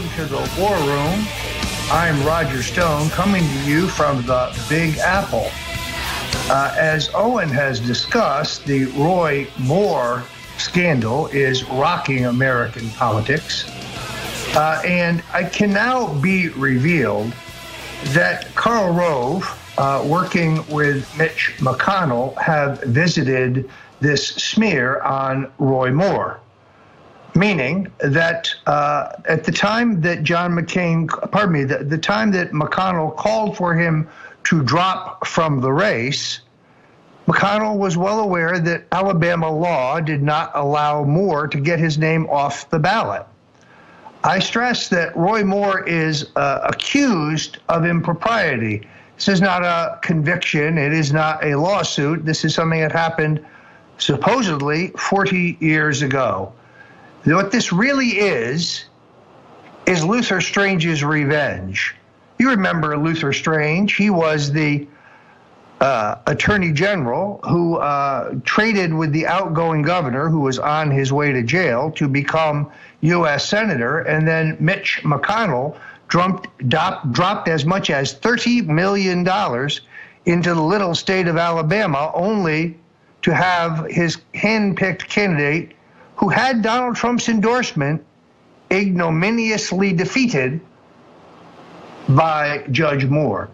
Welcome to the War Room. I'm Roger Stone, coming to you from the Big Apple. As Owen has discussed, the Roy Moore scandal is rocking American politics. And it can now be revealed that Karl Rove, working with Mitch McConnell, have visited this smear on Roy Moore. Meaning that at the time that the time that McConnell called for him to drop from the race, McConnell was well aware that Alabama law did not allow Moore to get his name off the ballot. I stress that Roy Moore is accused of impropriety. This is not a conviction. It is not a lawsuit. This is something that happened supposedly 40 years ago. What this really is Luther Strange's revenge. You remember Luther Strange. He was the attorney general who traded with the outgoing governor who was on his way to jail to become U.S. Senator. And then Mitch McConnell dropped as much as $30 million into the little state of Alabama, only to have his hand-picked candidate, who had Donald Trump's endorsement, ignominiously defeated by Judge Moore.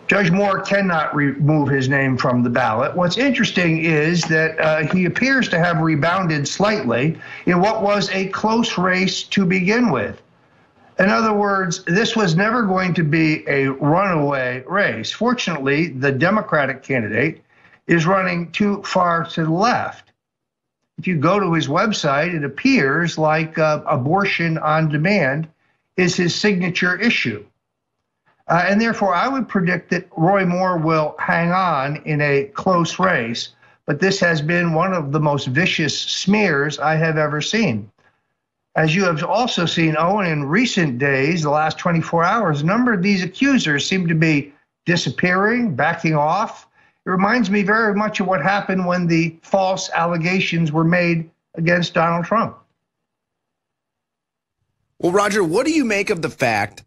Judge Moore cannot remove his name from the ballot. What's interesting is that he appears to have rebounded slightly in what was a close race to begin with. In other words, this was never going to be a runaway race. Fortunately, the Democratic candidate is running too far to the left. If you go to his website, it appears like abortion on demand is his signature issue. And therefore, I would predict that Roy Moore will hang on in a close race. But this has been one of the most vicious smears I have ever seen. As you have also seen, Owen, in recent days, the last 24 hours, a number of these accusers seem to be disappearing, backing off. It reminds me very much of what happened when the false allegations were made against Donald Trump. Well, Roger, what do you make of the fact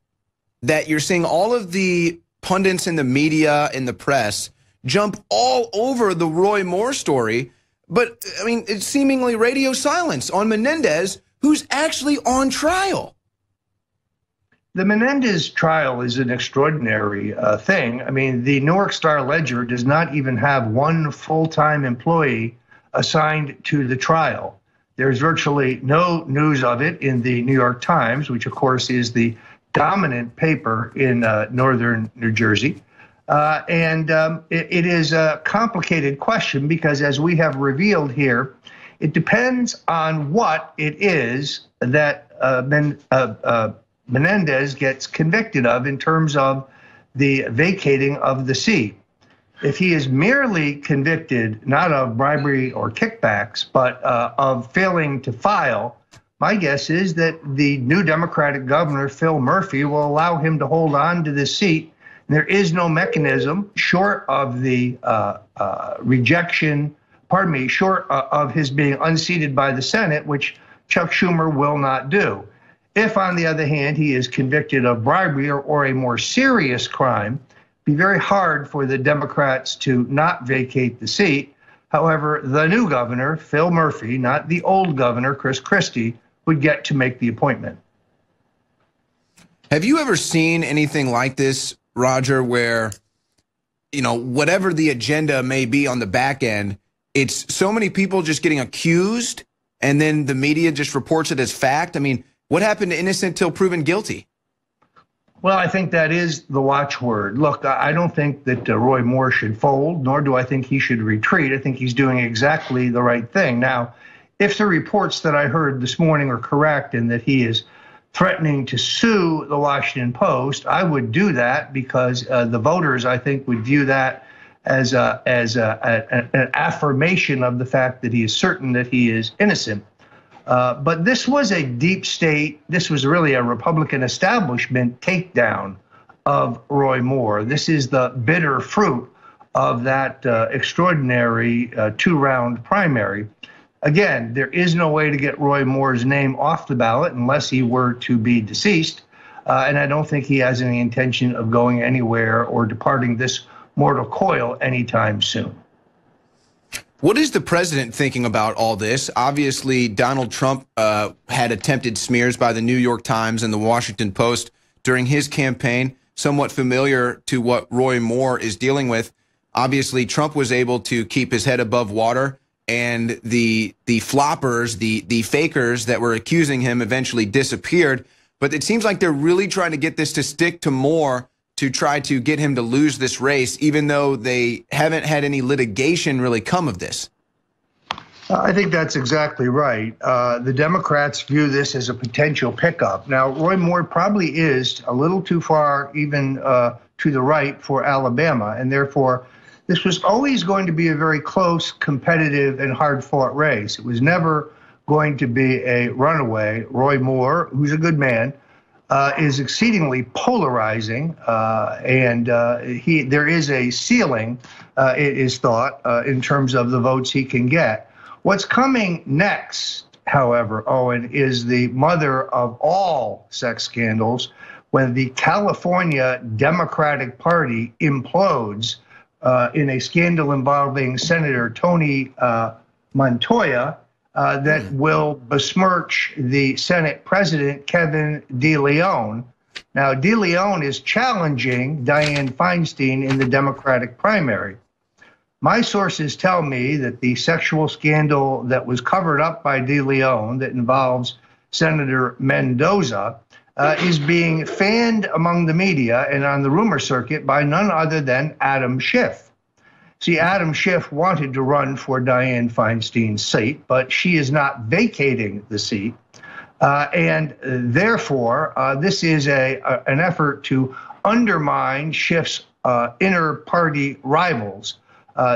that you're seeing all of the pundits in the media, in the press, jump all over the Roy Moore story, but, I mean, it's seemingly radio silence on Menendez, who's actually on trial? The Menendez trial is an extraordinary thing. I mean, the Newark Star-Ledger does not even have one full-time employee assigned to the trial. There's virtually no news of it in the New York Times, which, of course, is the dominant paper in northern New Jersey. It is a complicated question because, as we have revealed here, it depends on what it is that Menendez gets convicted of in terms of the vacating of the seat. If he is merely convicted not of bribery or kickbacks, but of failing to file, my guess is that the new Democratic governor, Phil Murphy, will allow him to hold on to this seat. And there is no mechanism short of the short of his being unseated by the Senate, which Chuck Schumer will not do. If, on the other hand, he is convicted of bribery or a more serious crime, it'd be very hard for the Democrats to not vacate the seat. However, the new governor, Phil Murphy, not the old governor, Chris Christie, would get to make the appointment. Have you ever seen anything like this, Roger, where, you know, whatever the agenda may be on the back end, it's so many people just getting accused and then the media just reports it as fact? I mean, what happened to innocent till proven guilty? Well, I think that is the watchword. Look, I don't think that Roy Moore should fold, nor do I think he should retreat. I think he's doing exactly the right thing. Now, if the reports that I heard this morning are correct and that he is threatening to sue the Washington Post, I would do that because the voters, I think, would view that as an affirmation of the fact that he is certain that he is innocent. But this was a deep state. This was really a Republican establishment takedown of Roy Moore. This is the bitter fruit of that extraordinary two-round primary. Again, there is no way to get Roy Moore's name off the ballot unless he were to be deceased. And I don't think he has any intention of going anywhere or departing this mortal coil anytime soon. What is the president thinking about all this? Obviously, Donald Trump had attempted smears by the New York Times and the Washington Post during his campaign, somewhat familiar to what Roy Moore is dealing with. Obviously, Trump was able to keep his head above water, and the floppers, the fakers that were accusing him eventually disappeared. But it seems like they're really trying to get this to stick to Moore to try to get him to lose this race, even though they haven't had any litigation really come of this. I think that's exactly right. The Democrats view this as a potential pickup. Now, Roy Moore probably is a little too far even to the right for Alabama, and therefore this was always going to be a very close, competitive, and hard-fought race. It was never going to be a runaway. Roy Moore, who's a good man, is exceedingly polarizing, and there is a ceiling, it is thought, in terms of the votes he can get. What's coming next, however, Owen, is the mother of all sex scandals when the California Democratic Party implodes in a scandal involving Senator Tony Montoya, that will besmirch the Senate President, Kevin DeLeon. Now, DeLeon is challenging Dianne Feinstein in the Democratic primary. My sources tell me that the sexual scandal that was covered up by DeLeon that involves Senator Mendoza is being fanned among the media and on the rumor circuit by none other than Adam Schiff. See, Adam Schiff wanted to run for Dianne Feinstein's seat, but she is not vacating the seat. And therefore, this is an effort to undermine Schiff's inner party rivals.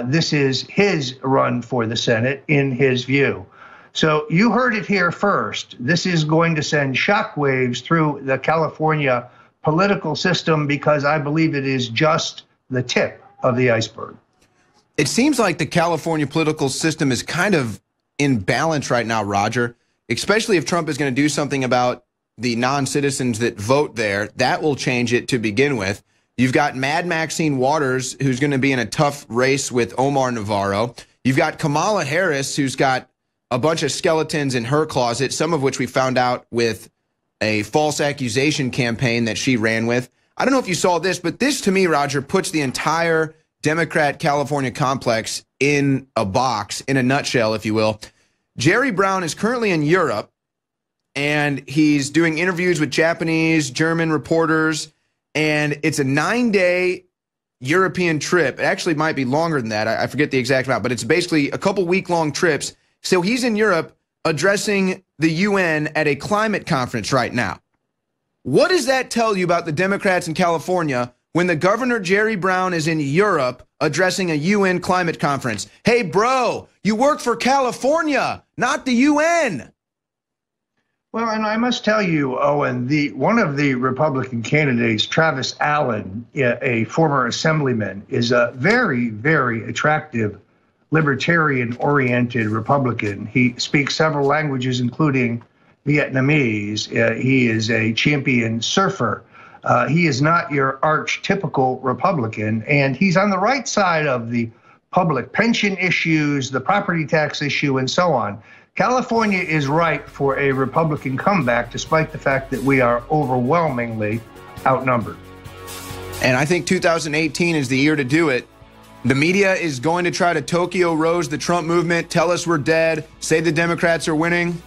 This is his run for the Senate, in his view. So you heard it here first. This is going to send shockwaves through the California political system because I believe it is just the tip of the iceberg. It seems like the California political system is kind of in balance right now, Roger, especially if Trump is going to do something about the non-citizens that vote there. That will change it to begin with. You've got Mad Maxine Waters, who's going to be in a tough race with Omar Navarro. You've got Kamala Harris, who's got a bunch of skeletons in her closet, some of which we found out with a false accusation campaign that she ran with. I don't know if you saw this, but this, to me, Roger, puts the entire Democrat California complex in a box, in a nutshell, if you will. Jerry Brown is currently in Europe, and he's doing interviews with Japanese, German reporters, and it's a 9-day European trip. It actually might be longer than that. I forget the exact amount, but it's basically a couple week-long trips. So he's in Europe addressing the UN at a climate conference right now. What does that tell you about the Democrats in California when the governor, Jerry Brown, is in Europe addressing a UN climate conference? Hey, bro, you work for California, not the UN. Well, and I must tell you, Owen, one of the Republican candidates, Travis Allen, a former assemblyman, is a very, very attractive, libertarian-oriented Republican. He speaks several languages, including Vietnamese. He is a champion surfer. He is not your archetypical Republican, and he's on the right side of the public pension issues, the property tax issue, and so on. California is ripe for a Republican comeback, despite the fact that we are overwhelmingly outnumbered. And I think 2018 is the year to do it. The media is going to try to Tokyo Rose the Trump movement, tell us we're dead, say the Democrats are winning.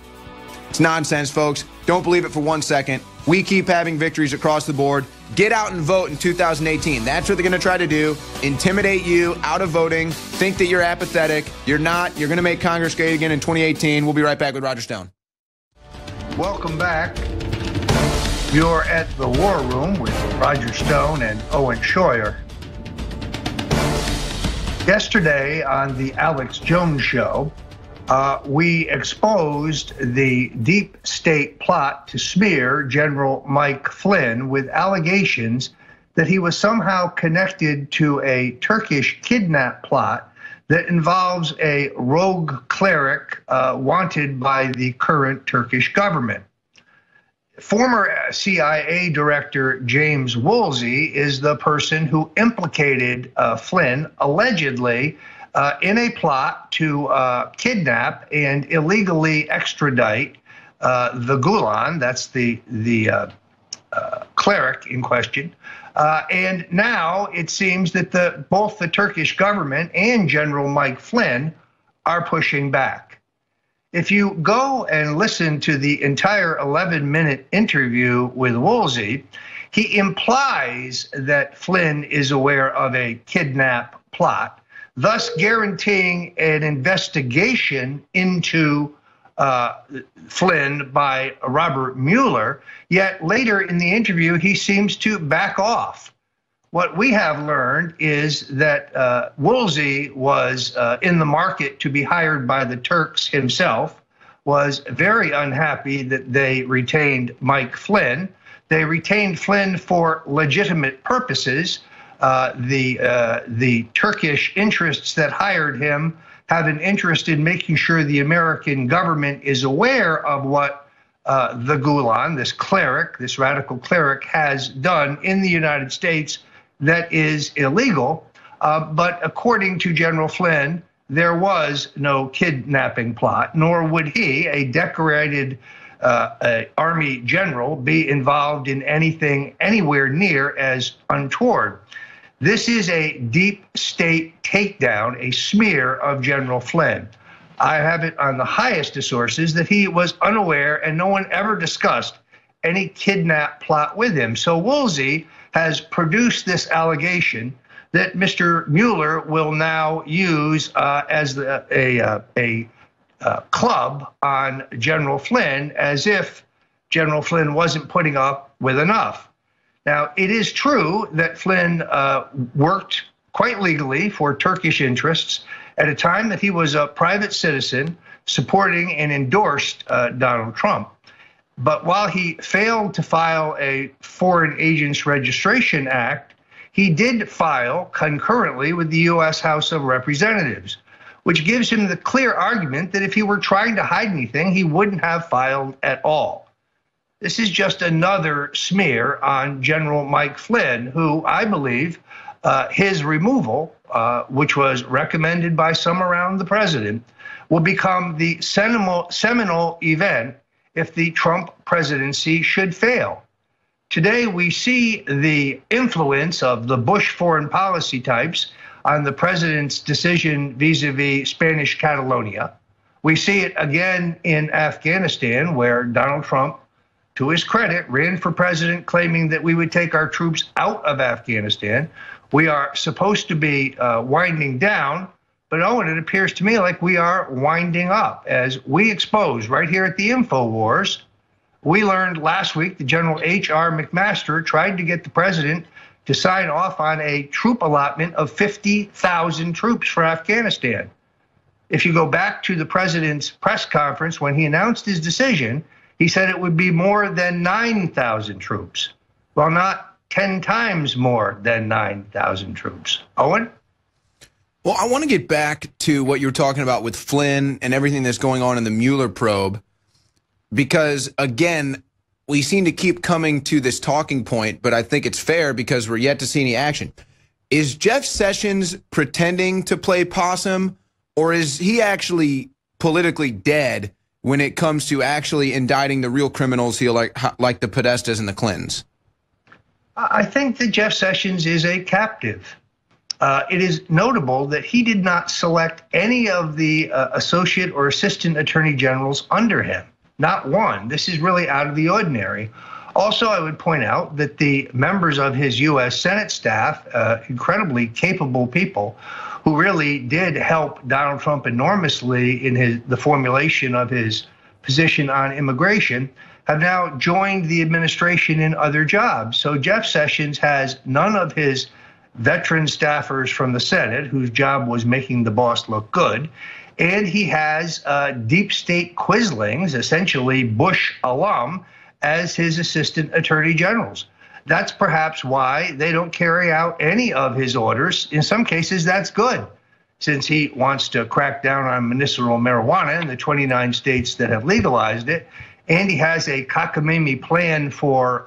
It's nonsense, folks. Don't believe it for 1 second. We keep having victories across the board. Get out and vote in 2018. That's what they're going to try to do. Intimidate you out of voting. Think that you're apathetic. You're not. You're going to make Congress great again in 2018. We'll be right back with Roger Stone. Welcome back. You're at the War Room with Roger Stone and Owen Schroyer. Yesterday on the Alex Jones Show, we exposed the deep state plot to smear General Mike Flynn with allegations that he was somehow connected to a Turkish kidnap plot that involves a rogue cleric wanted by the current Turkish government. Former CIA Director James Woolsey is the person who implicated Flynn, allegedly, in a plot to kidnap and illegally extradite the Gulen, that's the cleric in question. And now it seems that both the Turkish government and General Mike Flynn are pushing back. If you go and listen to the entire 11-minute interview with Woolsey, he implies that Flynn is aware of a kidnap plot, thus guaranteeing an investigation into Flynn by Robert Mueller. Yet later in the interview, he seems to back off. What we have learned is that Woolsey was in the market to be hired by the Turks himself, was very unhappy that they retained Mike Flynn. They retained Flynn for legitimate purposes. The Turkish interests that hired him have an interest in making sure the American government is aware of what the Gulen, this cleric, this radical cleric, has done in the United States that is illegal. But according to General Flynn, there was no kidnapping plot, nor would he, a decorated Army general, be involved in anything anywhere near as untoward. This is a deep state takedown, a smear of General Flynn. I have it on the highest of sources that he was unaware and no one ever discussed any kidnap plot with him. So Woolsey has produced this allegation that Mr. Mueller will now use as a club on General Flynn, as if General Flynn wasn't putting up with enough. Now, it is true that Flynn worked quite legally for Turkish interests at a time that he was a private citizen supporting and endorsed Donald Trump. But while he failed to file a Foreign Agents Registration Act, he did file concurrently with the U.S. House of Representatives, which gives him the clear argument that if he were trying to hide anything, he wouldn't have filed at all. This is just another smear on General Mike Flynn, who I believe his removal, which was recommended by some around the president, will become the seminal event if the Trump presidency should fail. Today, we see the influence of the Bush foreign policy types on the president's decision vis-a-vis Spanish Catalonia. We see it again in Afghanistan, where Donald Trump, to his credit, ran for president claiming that we would take our troops out of Afghanistan. We are supposed to be winding down, but Owen, it appears to me like we are winding up. As we exposed right here at the InfoWars, we learned last week that General H.R. McMaster tried to get the president to sign off on a troop allotment of 50,000 troops for Afghanistan. If you go back to the president's press conference when he announced his decision, he said it would be more than 9,000 troops. Well, not 10 times more than 9,000 troops. Owen? Well, I want to get back to what you were talking about with Flynn and everything that's going on in the Mueller probe, because, again, we seem to keep coming to this talking point, but I think it's fair because we're yet to see any action. Is Jeff Sessions pretending to play possum, or is he actually politically dead when it comes to actually indicting the real criminals here, like the Podestas and the Clintons? I think that Jeff Sessions is a captive. It is notable that he did not select any of the associate or assistant attorney generals under him. Not one. This is really out of the ordinary. Also, I would point out that the members of his U.S. Senate staff, incredibly capable people who really did help Donald Trump enormously in the formulation of his position on immigration, have now joined the administration in other jobs. So Jeff Sessions has none of his veteran staffers from the Senate, whose job was making the boss look good. And he has deep state quislings, essentially Bush alum, as his assistant attorney generals. That's perhaps why they don't carry out any of his orders. In some cases, that's good. since he wants to crack down on medicinal marijuana in the 29 states that have legalized it. And he has a cockamamie plan for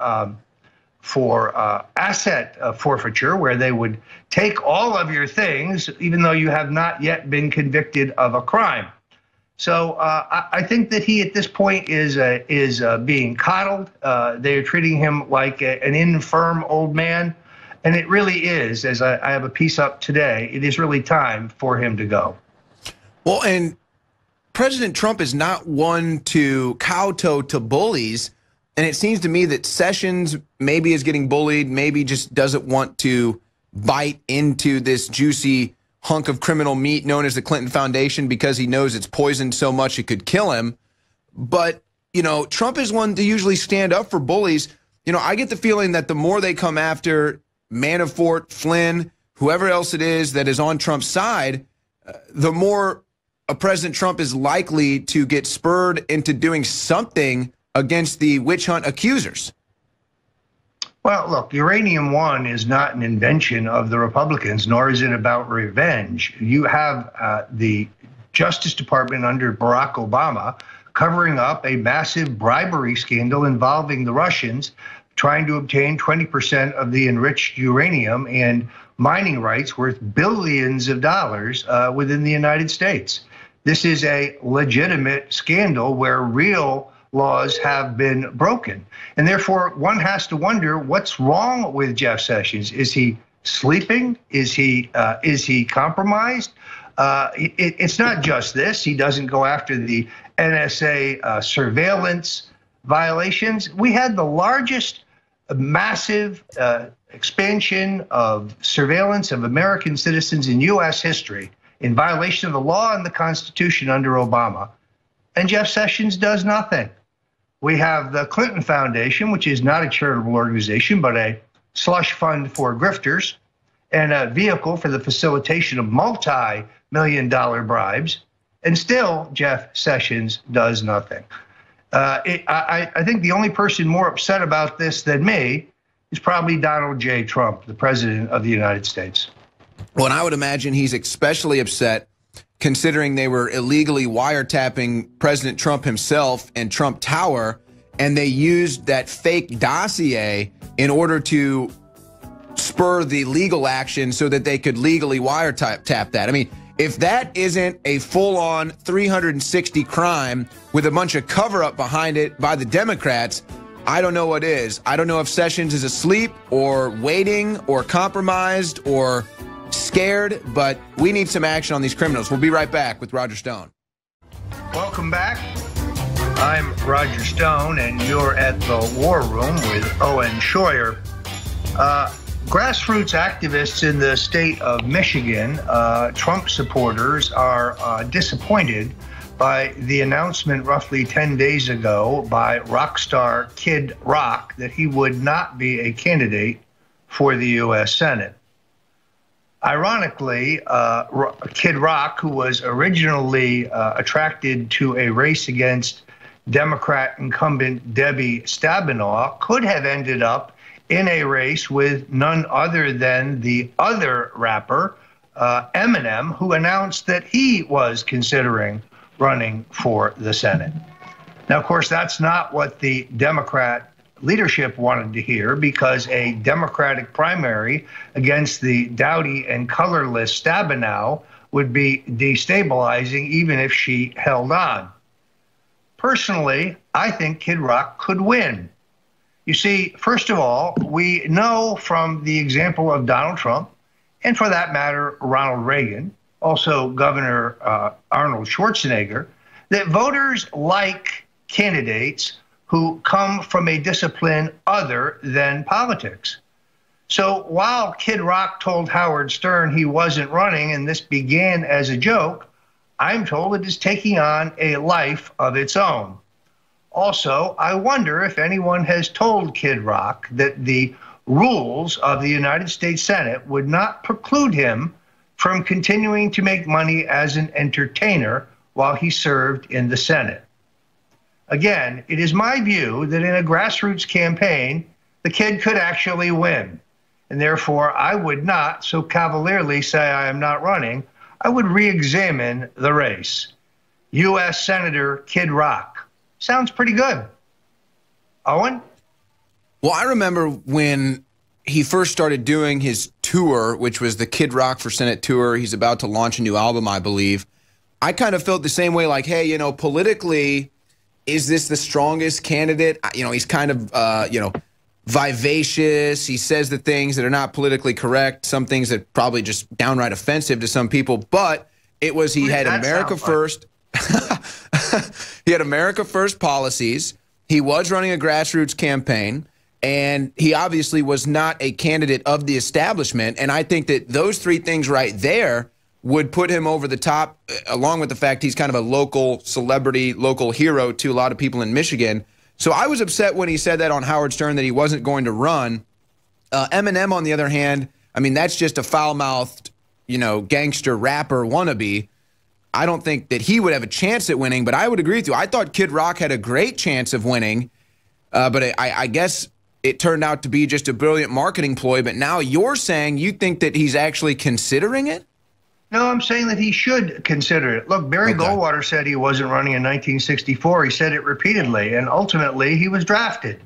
asset forfeiture, where they would take all of your things, even though you have not yet been convicted of a crime. So I think that he, at this point, is being coddled. They are treating him like an infirm old man. And it really is, as I have a piece up today, it is really time for him to go. Well, and President Trump is not one to kowtow to bullies. And it seems to me that Sessions maybe is getting bullied, maybe just doesn't want to bite into this juicy hunk of criminal meat known as the Clinton Foundation because he knows it's poisoned so much it could kill him. But, you know, Trump is one to usually stand up for bullies. You know, I get the feeling that the more they come after Manafort, Flynn, whoever else it is that is on Trump's side, the more President Trump is likely to get spurred into doing something against the witch hunt accusers. Well, look, Uranium One is not an invention of the Republicans, nor is it about revenge. You have the Justice Department under Barack Obama covering up a massive bribery scandal involving the Russians trying to obtain 20% of the enriched uranium and mining rights worth billions of dollars within the United States. This is a legitimate scandal where real laws have been broken. And therefore, one has to wonder what's wrong with Jeff Sessions. Is he sleeping? Is he compromised? It's not just this. He doesn't go after the NSA surveillance violations. We had the largest massive expansion of surveillance of American citizens in U.S. history in violation of the law and the Constitution under Obama. And Jeff Sessions does nothing. We have the Clinton Foundation, which is not a charitable organization, but a slush fund for grifters and a vehicle for the facilitation of multi-million-dollar bribes. And still, Jeff Sessions does nothing. I think the only person more upset about this than me is probably Donald J. Trump, the president of the United States. Well, and I would imagine he's especially upset considering they were illegally wiretapping President Trump himself and Trump Tower, and they used that fake dossier in order to spur the legal action so that they could legally wiretap that. I mean, if that isn't a full-on 360 crime with a bunch of cover-up behind it by the Democrats, I don't know what is. I don't know if Sessions is asleep or waiting or compromised or scared, but we need some action on these criminals. We'll be right back with Roger Stone. Welcome back. I'm Roger Stone, and you're at the War Room with Owen Schroyer. Grassroots activists in the state of Michigan, Trump supporters, are disappointed by the announcement roughly 10 days ago by rock star Kid Rock that he would not be a candidate for the U.S. Senate. Ironically, Kid Rock, who was originally attracted to a race against Democrat incumbent Debbie Stabenow, could have ended up in a race with none other than the other rapper, Eminem, who announced that he was considering running for the Senate. Now, of course, that's not what the Democrat leadership wanted to hear, because a Democratic primary against the dowdy and colorless Stabenow would be destabilizing even if she held on. Personally, I think Kid Rock could win. You see, first of all, we know from the example of Donald Trump, and for that matter, Ronald Reagan, also Governor Arnold Schwarzenegger, that voters like candidates who come from a discipline other than politics. So while Kid Rock told Howard Stern he wasn't running and this began as a joke, I'm told it is taking on a life of its own. Also, I wonder if anyone has told Kid Rock that the rules of the United States Senate would not preclude him from continuing to make money as an entertainer while he served in the Senate. Again, it is my view that in a grassroots campaign, the kid could actually win. And therefore, I would not so cavalierly say I am not running. I would re-examine the race. U.S. Senator Kid Rock. Sounds pretty good. Owen? Well, I remember when he first started doing his tour, which was the Kid Rock for Senate tour. He's about to launch a new album, I believe. I kind of felt the same way, like, hey, politically, is this the strongest candidate? He's kind of, vivacious. He says the things that are not politically correct, some things that probably just downright offensive to some people. But he had America First. He had America First policies. He was running a grassroots campaign. And he obviously was not a candidate of the establishment. And I think that those three things right there would put him over the top, along with the fact he's kind of a local celebrity, local hero to a lot of people in Michigan. So I was upset when he said that on Howard Stern, that he wasn't going to run. Eminem, on the other hand, I mean, that's just a foul-mouthed, gangster rapper wannabe. I don't think that he would have a chance at winning, but I would agree with you. I thought Kid Rock had a great chance of winning, but I guess it turned out to be just a brilliant marketing ploy. But now you're saying you think that he's actually considering it? No, I'm saying that he should consider it. Look, Barry Goldwater said he wasn't running in 1964. He said it repeatedly, and ultimately he was drafted.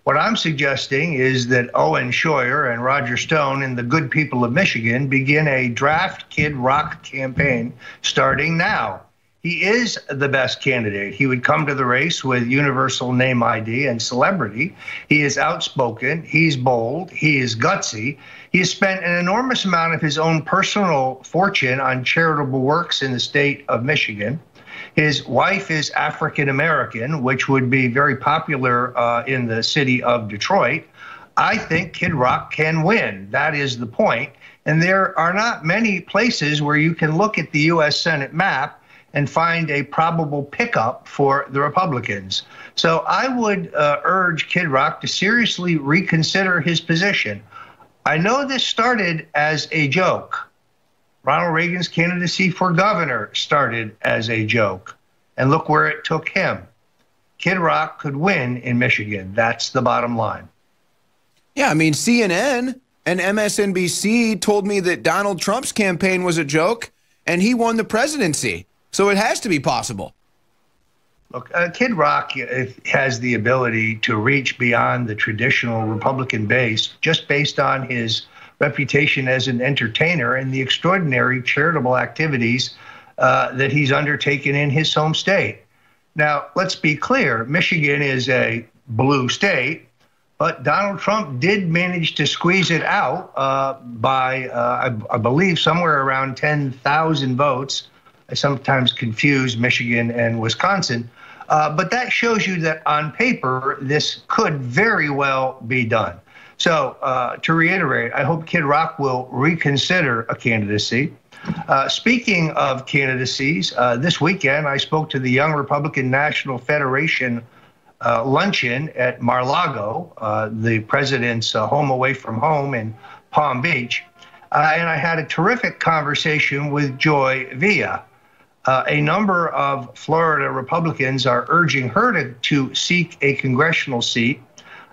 What I'm suggesting is that Owen Schroyer and Roger Stone and the good people of Michigan begin a draft Kid Rock campaign starting now. He is the best candidate. He would come to the race with universal name ID and celebrity. He is outspoken. He's bold. He is gutsy. He has spent an enormous amount of his own personal fortune on charitable works in the state of Michigan. His wife is African American, which would be very popular in the city of Detroit. I think Kid Rock can win. That is the point. And there are not many places where you can look at the U.S. Senate map and find a probable pickup for the Republicans. So I would urge Kid Rock to seriously reconsider his position. I know this started as a joke. Ronald Reagan's candidacy for governor started as a joke. And look where it took him. Kid Rock could win in Michigan. That's the bottom line. Yeah, I mean, CNN and MSNBC told me that Donald Trump's campaign was a joke, and he won the presidency. So it has to be possible. Look, Kid Rock has the ability to reach beyond the traditional Republican base just based on his reputation as an entertainer and the extraordinary charitable activities that he's undertaken in his home state. Now, let's be clear. Michigan is a blue state, but Donald Trump did manage to squeeze it out by, I believe, somewhere around 10,000 votes. I sometimes confuse Michigan and Wisconsin. But that shows you that on paper, this could very well be done. So to reiterate, I hope Kid Rock will reconsider a candidacy. Speaking of candidacies, this weekend I spoke to the Young Republican National Federation luncheon at Mar-a-Lago, the president's home away from home in Palm Beach. And I had a terrific conversation with Joy Villa. A number of Florida Republicans are urging her to seek a congressional seat,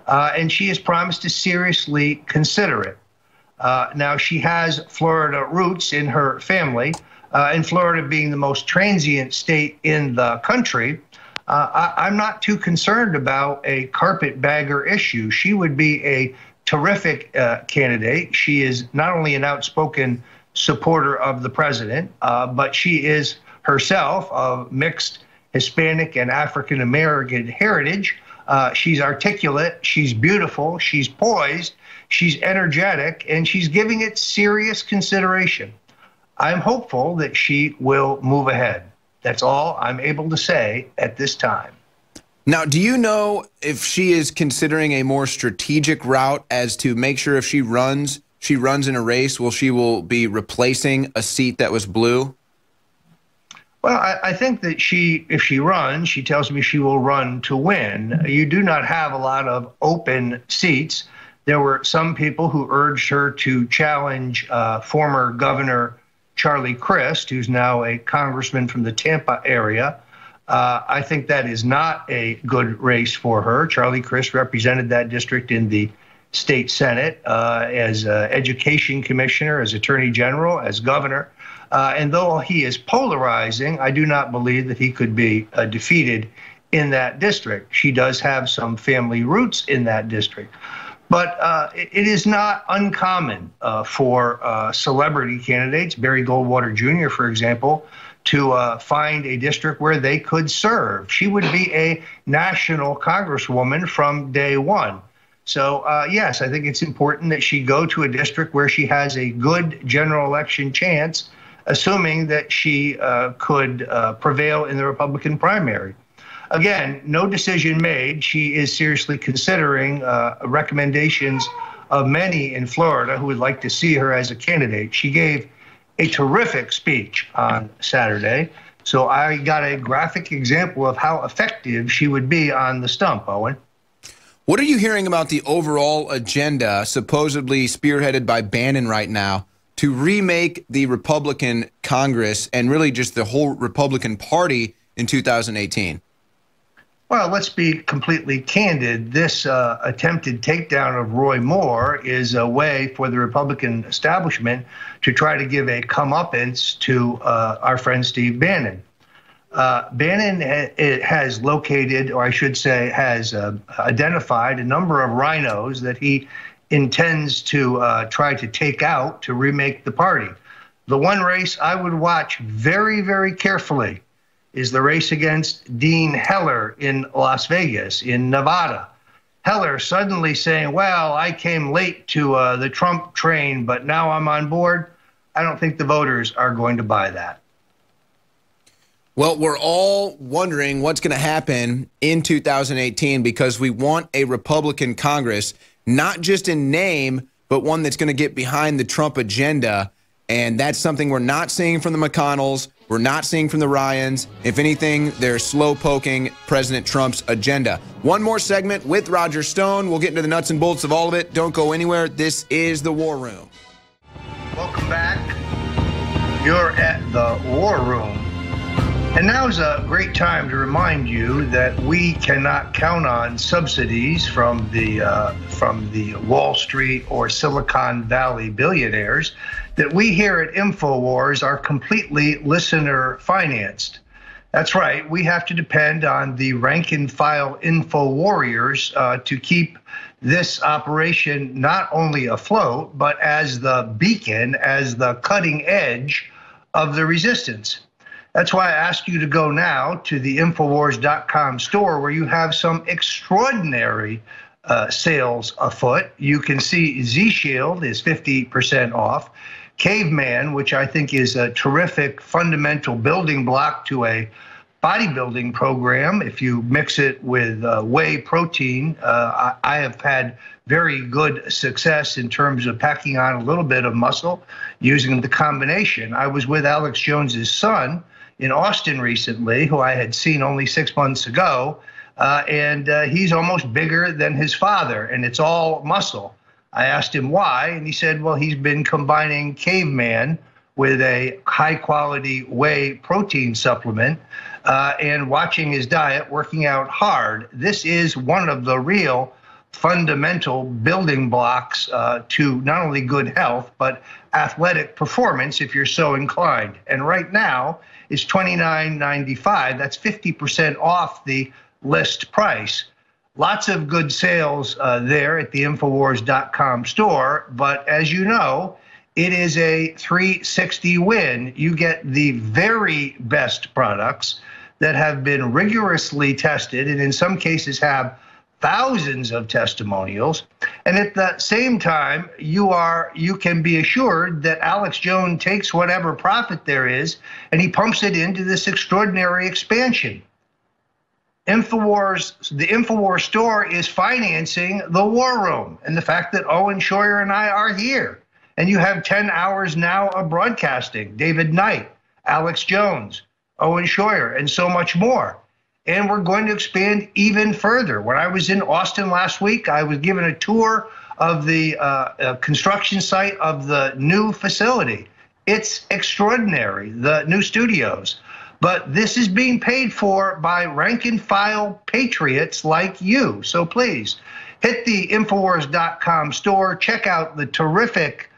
and she has promised to seriously consider it. Now, she has Florida roots in her family, and Florida being the most transient state in the country, I'm not too concerned about a carpetbagger issue. She would be a terrific candidate. She is not only an outspoken supporter of the president, but she is herself of mixed Hispanic and African American heritage. She's articulate, she's beautiful, she's poised, she's energetic, and she's giving it serious consideration. I'm hopeful that she will move ahead. That's all I'm able to say at this time. Now, do you know if she is considering a more strategic route as to make sure if she runs in a race, she will be replacing a seat that was blue? Well, I think that if she runs, she tells me she will run to win. You do not have a lot of open seats. There were some people who urged her to challenge former Governor Charlie Crist, who's now a congressman from the Tampa area. I think that is not a good race for her. Charlie Crist represented that district in the state Senate as education commissioner, as attorney general, as governor. And though he is polarizing, I do not believe that he could be defeated in that district. She does have some family roots in that district. But it is not uncommon for celebrity candidates, Barry Goldwater Jr., for example, to find a district where they could serve. She would be a national congresswoman from day one. So, yes, I think it's important that she go to a district where she has a good general election chance, assuming that she could prevail in the Republican primary. Again, no decision made. She is seriously considering recommendations of many in Florida who would like to see her as a candidate. She gave a terrific speech on Saturday, so I got a graphic example of how effective she would be on the stump, Owen. What are you hearing about the overall agenda supposedly spearheaded by Bannon right now to remake the Republican Congress and really just the whole Republican Party in 2018? Well, let's be completely candid. This attempted takedown of Roy Moore is a way for the Republican establishment to try to give a comeuppance to our friend Steve Bannon. Bannon has located, or I should say, has identified a number of rhinos that he intends to try to take out to remake the party. The one race I would watch very, very carefully is the race against Dean Heller in Las Vegas, in Nevada. Heller suddenly saying, well, I came late to the Trump train, but now I'm on board. I don't think the voters are going to buy that. Well, we're all wondering what's going to happen in 2018 because we want a Republican Congress, not just in name, but one that's going to get behind the Trump agenda. And that's something we're not seeing from the McConnells. We're not seeing from the Ryans. If anything, they're slow poking President Trump's agenda. One more segment with Roger Stone. We'll get into the nuts and bolts of all of it. Don't go anywhere. This is the War Room. Welcome back. You're at the War Room. And now's a great time to remind you that we cannot count on subsidies from the Wall Street or Silicon Valley billionaires, that we here at InfoWars are completely listener financed. That's right. We have to depend on the rank and file info warriors to keep this operation not only afloat, but as the beacon, as the cutting edge of the resistance. That's why I ask you to go now to the Infowars.com store, where you have some extraordinary sales afoot. You can see Z-Shield is 50% off. Caveman, which I think is a terrific fundamental building block to a bodybuilding program. If you mix it with whey protein, I have had very good success in terms of packing on a little bit of muscle using the combination. I was with Alex Jones's son in Austin recently, who I had seen only 6 months ago, and he's almost bigger than his father, and it's all muscle. I asked him why, and he said, well, he's been combining Caveman with a high-quality whey protein supplement and watching his diet, working out hard. This is one of the real fundamental building blocks to not only good health, but athletic performance if you're so inclined. And right now, it's $29.95. That's 50% off the list price. Lots of good sales there at the Infowars.com store, but as you know, it is a 360 win. You get the very best products that have been rigorously tested and in some cases have thousands of testimonials. And at the same time, you can be assured that Alex Jones takes whatever profit there is and he pumps it into this extraordinary expansion. The InfoWars store is financing the War Room and the fact that Owen Schroyer and I are here. And you have 10 hours now of broadcasting. David Knight, Alex Jones, Owen Schroyer, and so much more. And we're going to expand even further. When I was in Austin last week, I was given a tour of the construction site of the new facility. It's extraordinary, the new studios. But this is being paid for by rank and file patriots like you. So please hit the Infowars.com store, check out the terrific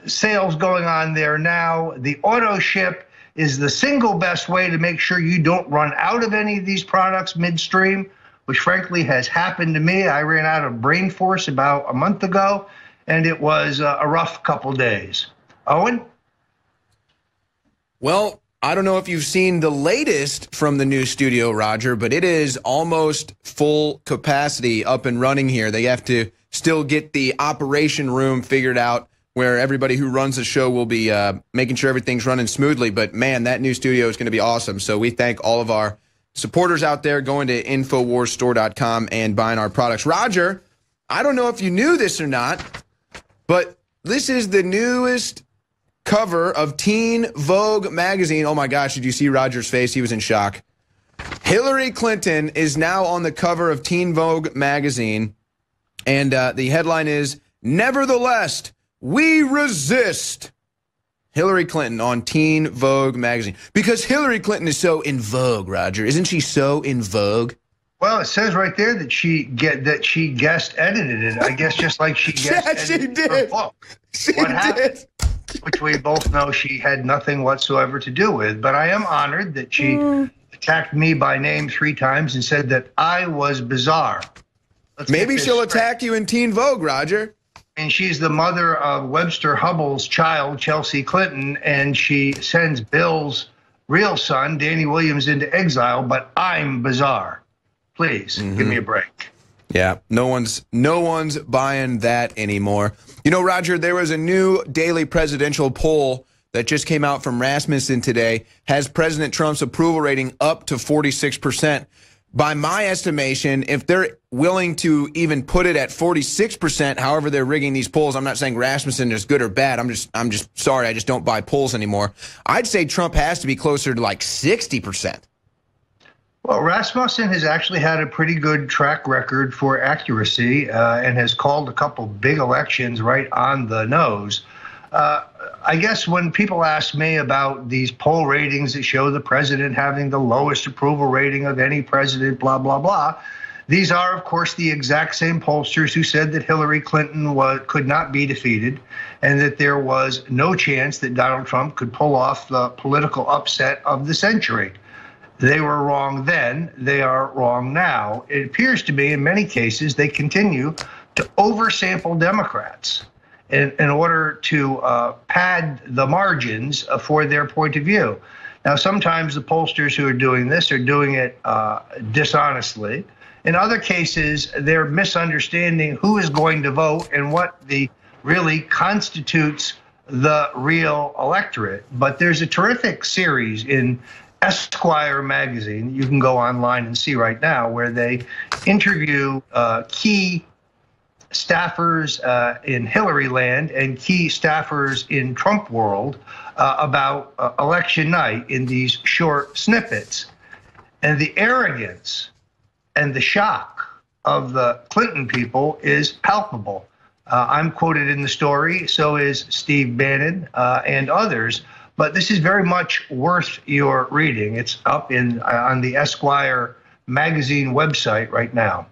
sales going on there now. The auto ship is the single best way to make sure you don't run out of any of these products midstream, which frankly has happened to me. I ran out of Brain Force about a month ago, and it was a rough couple days. Owen? Well, I don't know if you've seen the latest from the new studio, Roger, but it is almost full capacity up and running here. They have to still get the operation room figured out where everybody who runs the show will be making sure everything's running smoothly. But, man, that new studio is going to be awesome. So we thank all of our supporters out there going to InfoWarsStore.com and buying our products. Roger, I don't know if you knew this or not, but this is the newest cover of Teen Vogue magazine. Oh, my gosh, did you see Roger's face? He was in shock. Hillary Clinton is now on the cover of Teen Vogue magazine, and the headline is, "Nevertheless, we resist." Hillary Clinton on Teen Vogue magazine. Because Hillary Clinton is so in vogue, Roger. Isn't she so in vogue? Well, it says right there that she guest edited it. I guess just like she guest edited her book. What happened? Which we both know she had nothing whatsoever to do with. But I am honored that she attacked me by name 3 times and said that I was bizarre. Maybe she'll attack you in Teen Vogue, Roger. And she's the mother of Webster Hubbell's child, Chelsea Clinton, and she sends Bill's real son, Danny Williams, into exile, but I'm bizarre. Please, give me a break. Yeah, no one's buying that anymore. You know, Roger, there was a new daily presidential poll that just came out from Rasmussen today, has President Trump's approval rating up to 46%. By my estimation, if they're willing to even put it at 46%, however they're rigging these polls, I'm not saying Rasmussen is good or bad. I'm just sorry, I just don't buy polls anymore. I'd say Trump has to be closer to like 60%. Well, Rasmussen has actually had a pretty good track record for accuracy and has called a couple big elections right on the nose. I guess when people ask me about these poll ratings that show the president having the lowest approval rating of any president, blah, blah, blah, these are, of course, the exact same pollsters who said that Hillary Clinton could not be defeated and that there was no chance that Donald Trump could pull off the political upset of the century. They were wrong then. They are wrong now. It appears to me in many cases they continue to oversample Democrats in order to pad the margins for their point of view. Now, sometimes the pollsters who are doing this are doing it dishonestly. In other cases, they're misunderstanding who is going to vote and what really constitutes the real electorate. But there's a terrific series in Esquire magazine, you can go online and see right now, where they interview key staffers in Hillary land and key staffers in Trump world about election night in these short snippets. And the arrogance and the shock of the Clinton people is palpable. I'm quoted in the story, so is Steve Bannon and others. But this is very much worth your reading. It's up on the Esquire magazine website right now.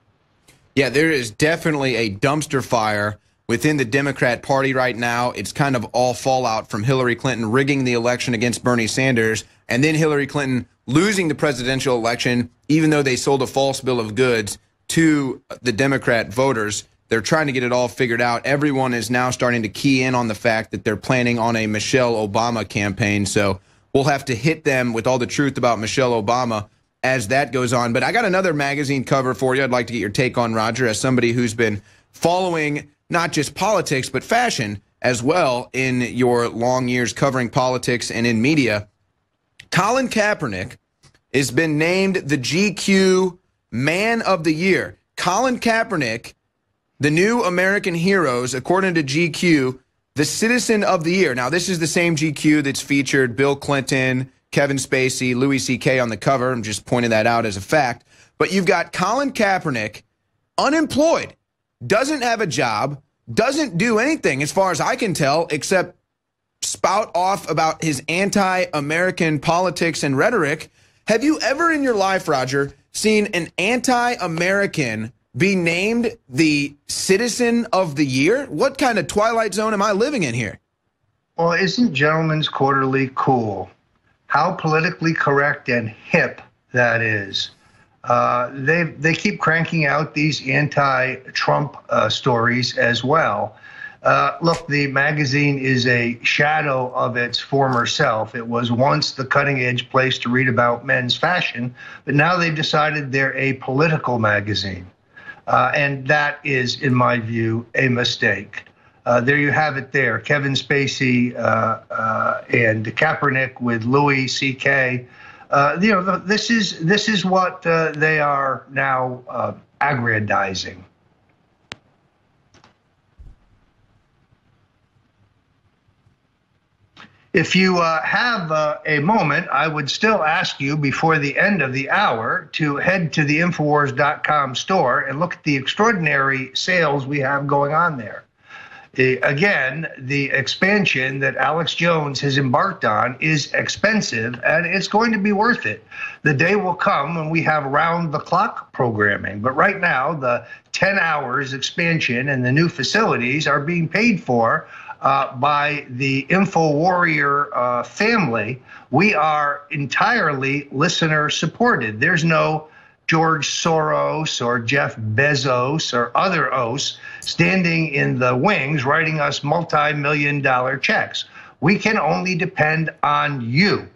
Yeah, there is definitely a dumpster fire within the Democrat Party right now. It's kind of all fallout from Hillary Clinton rigging the election against Bernie Sanders, and then Hillary Clinton losing the presidential election, even though they sold a false bill of goods to the Democrat voters. They're trying to get it all figured out. Everyone is now starting to key in on the fact that they're planning on a Michelle Obama campaign. So we'll have to hit them with all the truth about Michelle Obama as that goes on. But I got another magazine cover for you I'd like to get your take on, Roger, as somebody who's been following not just politics but fashion as well in your long years covering politics and in media. Colin Kaepernick has been named the GQ Man of the Year. Colin Kaepernick, the new American heroes, according to GQ, the Citizen of the Year. Now, this is the same GQ that's featured Bill Clinton, Kevin Spacey, Louis C.K. on the cover. I'm just pointing that out as a fact. But you've got Colin Kaepernick, unemployed, doesn't have a job, doesn't do anything, as far as I can tell, except spout off about his anti-American politics and rhetoric. Have you ever in your life, Roger, seen an anti-American be named the Citizen of the Year? What kind of Twilight Zone am I living in here? Well, isn't Gentleman's Quarterly cool? How politically correct and hip that is. They keep cranking out these anti-Trump stories as well. Look, the magazine is a shadow of its former self. It was once the cutting-edge place to read about men's fashion, but now they've decided they're a political magazine. And that is, in my view, a mistake. There you have it there. Kevin Spacey and Kaepernick with Louis C.K. This is what they are now aggrandizing. If you have a moment, I would still ask you before the end of the hour to head to the Infowars.com store and look at the extraordinary sales we have going on there. Again, the expansion that Alex Jones has embarked on is expensive, and it's going to be worth it. The day will come when we have round-the-clock programming. But right now, the 10 hours expansion and the new facilities are being paid for by the InfoWarrior family. We are entirely listener-supported. There's no George Soros or Jeff Bezos or other Os standing in the wings writing us multi-million-dollar checks. We can only depend on you.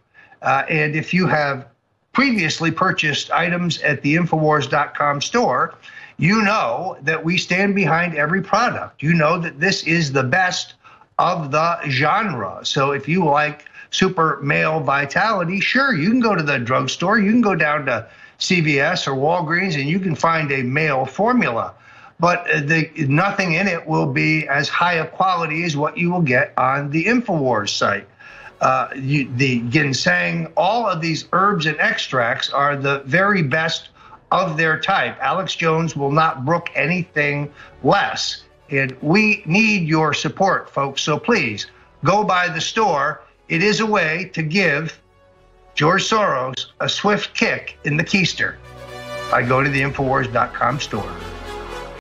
And if you have previously purchased items at the Infowars.com store, you know that we stand behind every product. You know that this is the best of the genre. So if you like super male vitality, sure, you can go to the drugstore, you can go down to CVS or Walgreens, and you can find a male formula. But nothing in it will be as high a quality as what you will get on the InfoWars site. The ginseng, all of these herbs and extracts are the very best of their type. Alex Jones will not brook anything less. And we need your support, folks. So please go by the store. It is a way to give George Soros a swift kick in the keister. I go to the Infowars.com store.